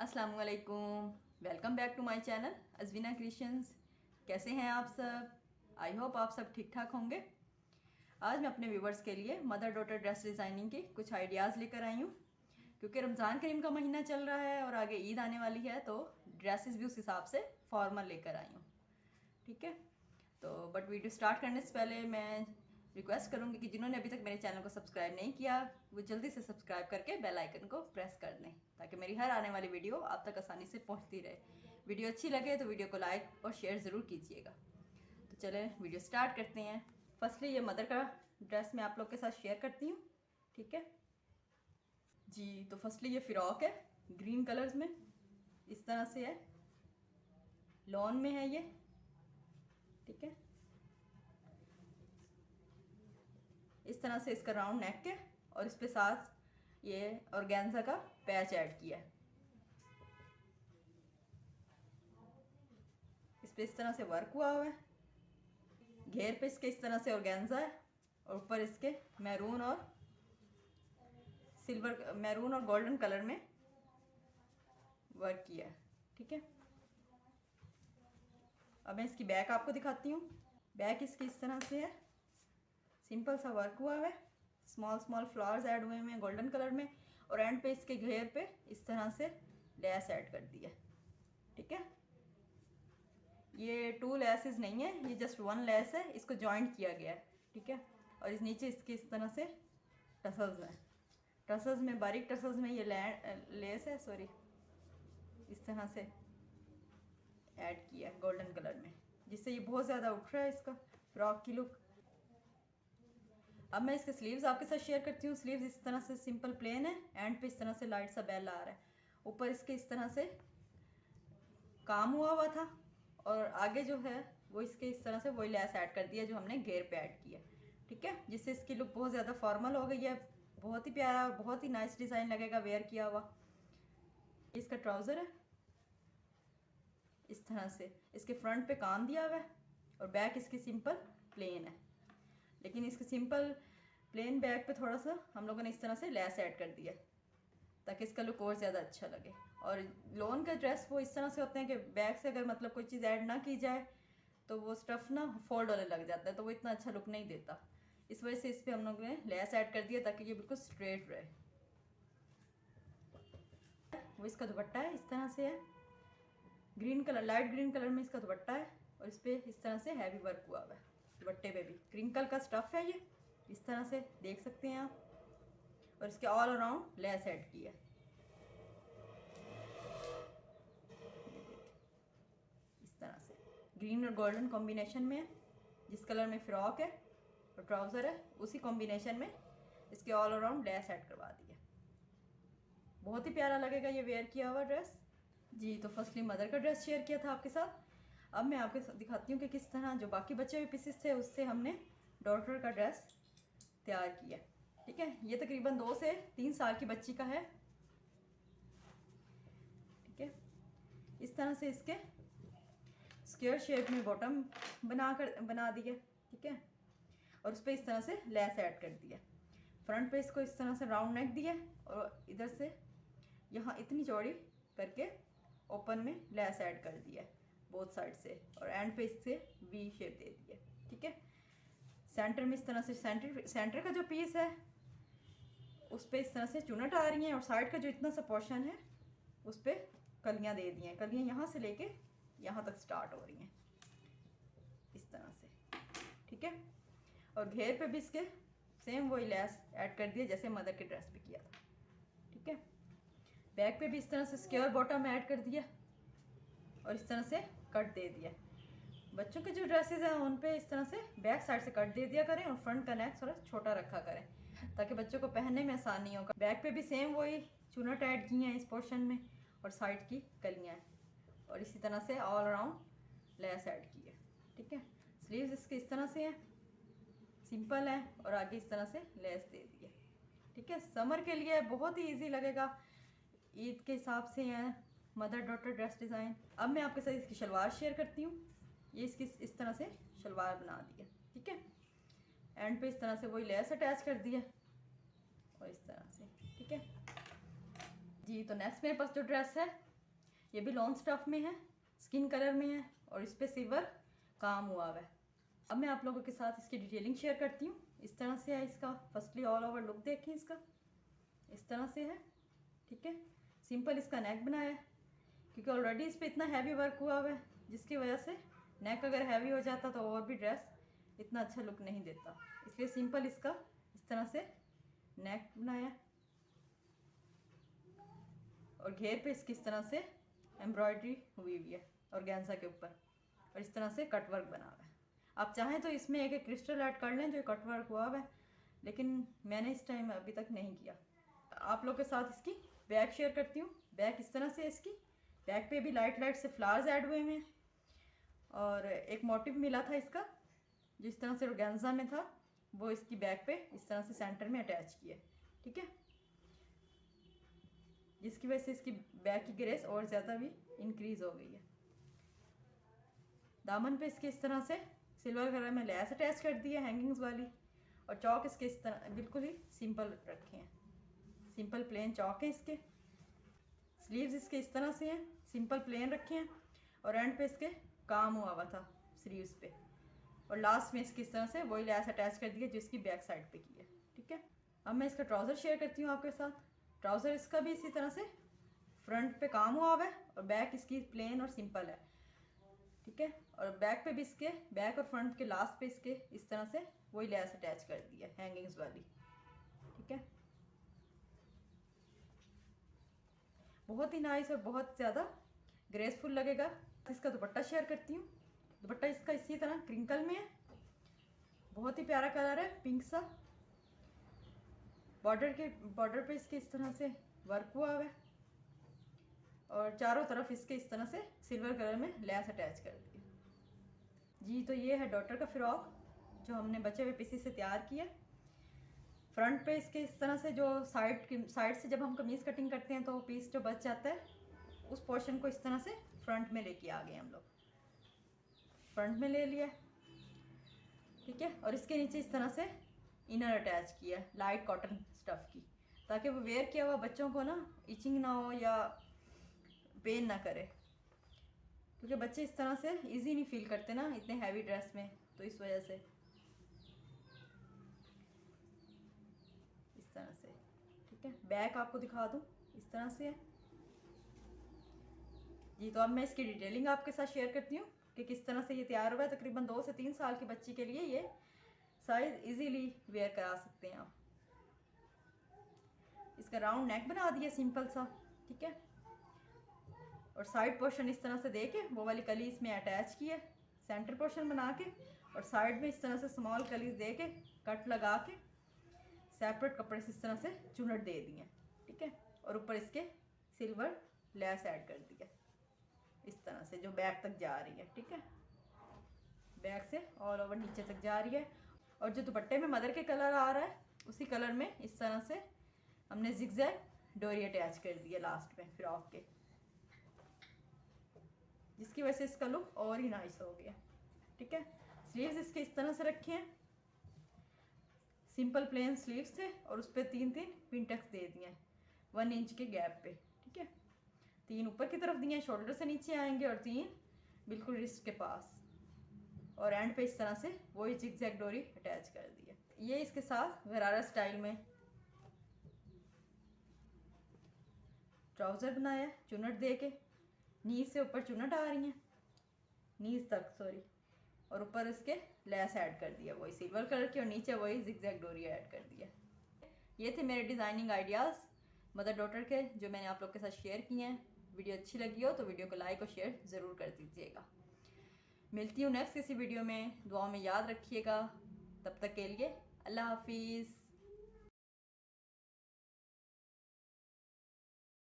अस्सलाम वालेकुम, welcome back to my channel Azveena creations. कैसे हैं आप सब? आई होप आप सब ठीक ठाक होंगे। आज मैं अपने व्यूवर्स के लिए मदर डॉटर ड्रेस डिज़ाइनिंग के कुछ आइडियाज़ लेकर आई हूँ, क्योंकि रमज़ान करीम का महीना चल रहा है और आगे ईद आने वाली है, तो ड्रेसेस भी उस हिसाब से फॉर्मल लेकर आई हूँ। ठीक है, तो बट वीडियो स्टार्ट करने से पहले मैं रिक्वेस्ट करूँगी कि जिन्होंने अभी तक मेरे चैनल को सब्सक्राइब नहीं किया वो जल्दी से सब्सक्राइब करके बेल आइकन को प्रेस कर दें, ताकि मेरी हर आने वाली वीडियो आप तक आसानी से पहुंचती रहे। वीडियो अच्छी लगे तो वीडियो को लाइक और शेयर ज़रूर कीजिएगा। तो चलें वीडियो स्टार्ट करते हैं। फर्स्टली ये मदर का ड्रेस मैं आप लोग के साथ शेयर करती हूँ। ठीक है जी, तो फर्स्टली ये फ़िरॉक है, ग्रीन कलर्स में इस तरह से है, लॉन में है ये। ठीक है, इस तरह से इसका राउंड नेक है और इस पे साथ ये ऑर्गेन्जा का पैच ऐड किया है। इस पे इस तरह से वर्क हुआ है, घेर पे इसके इस तरह से ऑर्गेन्जा है और ऊपर इसके मैरून और सिल्वर, मैरून और गोल्डन कलर में वर्क किया है। ठीक है, अब मैं इसकी बैक आपको दिखाती हूँ। बैक इसकी इस तरह से है, सिंपल सा वर्क हुआ है, स्मॉल स्मॉल फ्लावर्स ऐड हुए हैं गोल्डन कलर में, और एंड पे इसके घेर पे इस तरह से लेस ऐड कर दिया। ठीक है, ये 2 लेसेस नहीं है, ये जस्ट 1 लेस है, इसको जॉइंट किया गया है। ठीक है, और इस नीचे इसके इस तरह से टसल्स हैं, टसल्स में बारीक टसल्स में ये लेस है, सॉरी, इस तरह से ऐड किया गोल्डन कलर में, जिससे ये बहुत ज़्यादा उठ रहा है इसका फ्रॉक की लुक। अब मैं इसके स्लीव्स आपके साथ शेयर करती हूँ। स्लीव्स इस तरह से सिंपल प्लेन है, एंड पे इस तरह से लाइट सा बेल आ रहा है, ऊपर इसके इस तरह से काम हुआ था, और आगे जो है वो इसके इस तरह से वही लेस ऐड कर दिया जो हमने घेर पे ऐड किया। ठीक है, जिससे इसकी लुक बहुत ज़्यादा फॉर्मल हो गई है, बहुत ही प्यारा और बहुत ही नाइस डिज़ाइन लगेगा वेयर किया हुआ। इसका ट्राउज़र है इस तरह से, इसके फ्रंट पे काम दिया हुआ है और बैक इसकी सिंपल प्लेन है, लेकिन इसके सिंपल प्लेन बैक पे थोड़ा सा हम लोगों ने इस तरह से लेस ऐड कर दिया ताकि इसका लुक और ज़्यादा अच्छा लगे। और लॉन का ड्रेस वो इस तरह से होते हैं कि बैक से अगर मतलब कोई चीज़ ऐड ना की जाए तो वो स्टफ़ ना फोल्ड होने लग जाता है, तो वो इतना अच्छा लुक नहीं देता। इस वजह से इस पर हम लोगों ने लेस ऐड कर दिया ताकि ये बिल्कुल स्ट्रेट रहे। वो इसका दुपट्टा है, इस तरह से है, green colour, light green colour में इसका दुपट्टा है, और इस पर इस तरह से हैवी वर्क हुआ हुआ है। दुपट्टे पे भी क्रिंकल का स्टफ़ है, ये इस तरह से देख सकते हैं आप, और इसके ऑल अराउंड लेस ऐड की है। इस तरह से ग्रीन और गोल्डन कॉम्बिनेशन में है, जिस कलर में फ़्रॉक है और ट्राउज़र है उसी कॉम्बिनेशन में इसके ऑल अराउंड लेस ऐड करवा दिया। बहुत ही प्यारा लगेगा ये वेयर किया हुआ ड्रेस। जी, तो फर्स्टली मदर का ड्रेस शेयर किया था आपके साथ। अब मैं आपके साथ दिखाती हूँ कि किस तरह जो बाकी बचे हुए पीसेस थे उससे हमने डॉटर का ड्रेस तैयार किया। ठीक है, ये तकरीबन 2 से 3 साल की बच्ची का है। ठीक है, इस तरह से इसके स्क्वायर शेप में बॉटम बना दिया। ठीक है, और उस पर इस तरह से लेस ऐड कर दिया। फ्रंट पे इसको इस तरह से राउंड नेक दिया, और इधर से यहाँ इतनी चौड़ी करके ओपन में लेस ऐड कर दिया बोथ साइड से, और एंड पे इससे वी शेप दे दिया। ठीक है, सेंटर में इस तरह से सेंटर का जो पीस है उस पर इस तरह से चुनट आ रही हैं, और साइड का जो इतना सा पोर्शन है उस पर कलियाँ दे दी हैं। कलियाँ यहाँ से लेके यहाँ तक स्टार्ट हो रही हैं इस तरह से। ठीक है, और घेर पे भी इसके सेम वही लेस ऐड कर दिया जैसे मदर के ड्रेस पे किया था। ठीक है, बैक पे भी इस तरह से स्क्वायर बॉटम ऐड कर दिया और इस तरह से कट दे दिया। बच्चों के जो ड्रेसेस हैं उन पे इस तरह से बैक साइड से कट दे दिया करें, और फ्रंट का नेक थोड़ा छोटा रखा करें ताकि बच्चों को पहनने में आसानी हो। बैक पे भी सेम वही चुनट ऐड की हैं इस पोर्शन में, और साइड की कलियाँ हैं, और इसी तरह से ऑल अराउंड लेस ऐड की है। ठीक है, स्लीव्स इसके इस तरह से हैं, सिंपल है, और आगे इस तरह से लेस दे दी है। ठीक है, समर के लिए बहुत ही इजी लगेगा, ईद के हिसाब से है मदर डॉटर ड्रेस डिज़ाइन। अब मैं आपके साथ इसकी शलवार शेयर करती हूँ। ये इसकी इस तरह से शलवार बना दी है। ठीक है, एंड पे इस तरह से वही लेस अटैच कर दिया, और इस तरह से। ठीक है जी, तो नेक्स्ट मेरे पास जो ड्रेस है ये भी लॉन्ग स्टफ में है, स्किन कलर में है और इस पर सिल्वर काम हुआ हुआ है। अब मैं आप लोगों के साथ इसकी डिटेलिंग शेयर करती हूँ। इस तरह से है इसका फर्स्टली ऑल ओवर लुक देखें इसका, इस तरह से है, ठीक है। सिंपल इसका नेक बनाया है क्योंकि ऑलरेडी इस पर इतना हैवी वर्क हुआ हुआ है, जिसकी वजह से नेक अगर हैवी हो जाता तो और भी ड्रेस इतना अच्छा लुक नहीं देता, इसलिए सिंपल इसका इस तरह से नेक बनाया है और घेर पे इसकी इस तरह से एम्ब्रॉयडरी हुई हुई है ऑर्गेन्जा के ऊपर और इस तरह से कट वर्क बना हुआ है। आप चाहें तो इसमें एक क्रिस्टल ऐड कर लें जो कट वर्क हुआ हुआ है, लेकिन मैंने इस टाइम अभी तक नहीं किया। आप लोग के साथ इसकी बैक शेयर करती हूँ। बैक इस तरह से, इसकी बैक पे भी लाइट लाइट से फ्लावर्स ऐड हुए हैं और एक मोटिव मिला था इसका जिस तरह से ऑर्गेन्जा में था, वो इसकी बैक पे इस तरह से सेंटर में अटैच किया, ठीक है, जिसकी वजह से इसकी बैक की ग्रेस और ज़्यादा भी इंक्रीज हो गई है। दामन पे इसके इस तरह से सिल्वर कलर में लेस अटैच कर दी है हैंगिंग्स वाली और चौक इसके इस तरह बिल्कुल ही सिंपल रखे हैं, सिंपल प्लेन चौक हैं इसके। स्लीव्स इसके इस तरह से हैं, सिंपल प्लेन रखे हैं और एंड पे इसके काम हुआ हुआ था स्लीव्स पे और लास्ट में इसकी इस तरह से वही लेस अटैच कर दी है जो इसकी बैक साइड पे की है, ठीक है। अब मैं इसका ट्राउज़र शेयर करती हूँ आपके साथ। ट्राउज़र इसका भी इसी तरह से फ्रंट पे काम हुआ हुआ है और बैक इसकी प्लेन और सिंपल है, ठीक है। और बैक पे भी इसके बैक और फ्रंट के लास्ट पे इसके इस तरह से वही लेस अटैच कर दी है हैंगिंग्स वाली, ठीक है। बहुत ही नाइस और बहुत ज़्यादा ग्रेसफुल लगेगा। इसका दुपट्टा शेयर करती हूँ। दुपट्टा इसका इसी तरह क्रिंकल में है, बहुत ही प्यारा कलर है, पिंक सा। बॉर्डर पे इसके इस तरह से वर्क हुआ हुआ है और चारों तरफ इसके इस तरह से सिल्वर कलर में लेस अटैच कर दी जी। तो ये है डॉटर का फ्रॉक जो हमने बचे हुए पीसी से तैयार किया। फ्रंट पे इसके इस तरह से जो साइड से जब हम कमीज़ कटिंग करते हैं तो पीस जो बच जाता है उस पोर्शन को इस तरह से फ्रंट में लेके आ गए हम लोग, फ्रंट में ले लिया, ठीक है। और इसके नीचे इस तरह से इनर अटैच किया लाइट कॉटन स्टफ़ की, ताकि वो वेयर किया हुआ बच्चों को ना इचिंग ना हो या पेन ना करे, क्योंकि बच्चे इस तरह से इजी नहीं फील करते ना इतने हैवी ड्रेस में, तो इस वजह से इस तरह से, ठीक है। बैक आपको दिखा दूँ, इस तरह से है जी। तो अब मैं इसकी डिटेलिंग आपके साथ शेयर करती हूँ कि किस तरह से ये तैयार हुआ है। तकरीबन 2 से 3 साल की बच्ची के लिए ये साइज इजीली वेयर करा सकते हैं आप। इसका राउंड नेक बना दिया सिंपल सा, ठीक है। और साइड पोर्शन इस तरह से दे के वो वाली कली इसमें अटैच की है, सेंटर पोर्शन बना के, और साइड में इस तरह से स्मॉल कलीज दे के कट लगा के सेपरेट कपड़े से इस तरह से चुनट दे दी है, ठीक है। और ऊपर इसके सिल्वर लेस ऐड कर दिया इस तरह से जो बैक तक जा रही है, ठीक है। बैक से ऑल ओवर नीचे तक जा रही है। और जो दुपट्टे में मदर के कलर आ रहा है उसी कलर में इस तरह से हमने जिगजैग डोरी अटैच कर दी है लास्ट में फ्रॉक के, जिसकी वजह से इसका लुक और ही नाइस हो गया, ठीक है। स्लीव्स इसके इस तरह से रखे हैं, सिंपल प्लेन स्लीव्स थे और उस पर 3-3 पिनटक्स दे दिए 1 इंच के गैप पे, ठीक है। 3 ऊपर की तरफ दिए, शोल्डर से नीचे आएंगे, और 3 बिल्कुल रिस्ट के पास, और एंड पे इस तरह से वही जिगजैग डोरी अटैच कर दी है। ये इसके साथ गरारा स्टाइल में ट्राउज़र बनाया है चुनट दे के, नीज से ऊपर चुनट आ रही है, नीज तक सॉरी, और ऊपर इसके लेस ऐड कर दिया वही सिल्वर कलर की, और नीचे वही जिगजैग डोरी ऐड कर दिया। ये थे मेरे डिज़ाइनिंग आइडियाज़ मदर डॉटर के जो मैंने आप लोग के साथ शेयर किए हैं। वीडियो अच्छी लगी हो तो वीडियो को लाइक और शेयर ज़रूर कर दीजिएगा। मिलती हूँ नेक्स्ट किसी वीडियो में, दुआ में याद रखिएगा। तब तक के लिए अल्लाह हाफिज़।